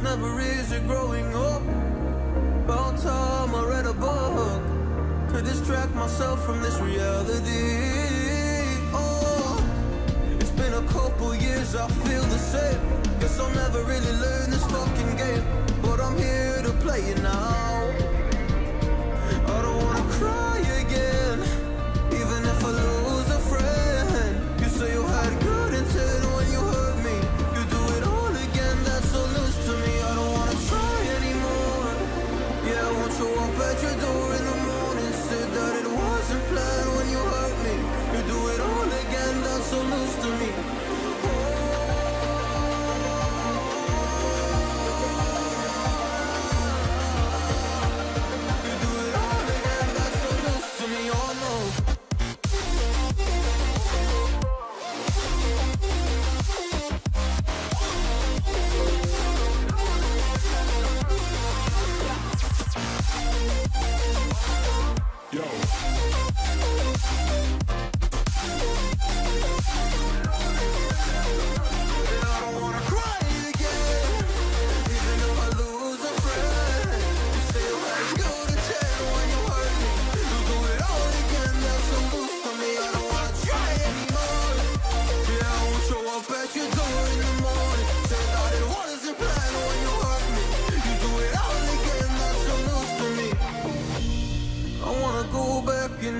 never easy growing up. About time I read a book to distract myself from this reality. Oh, it's been a couple years, I feel the same. Guess I'll never really learn this fucking game, but I'm here to play it now. I don't wanna cry again, even if I lose a friend. You say you had good intent when you hurt me. You do it all again, that's so loose to me. I don't wanna try anymore. Yeah, I won't show up at your door in the morning. Said that it wasn't planned when you hurt me. You do it all again, that's so loose to me.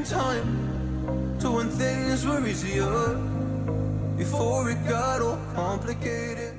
Time to when things were easier, before it got all complicated.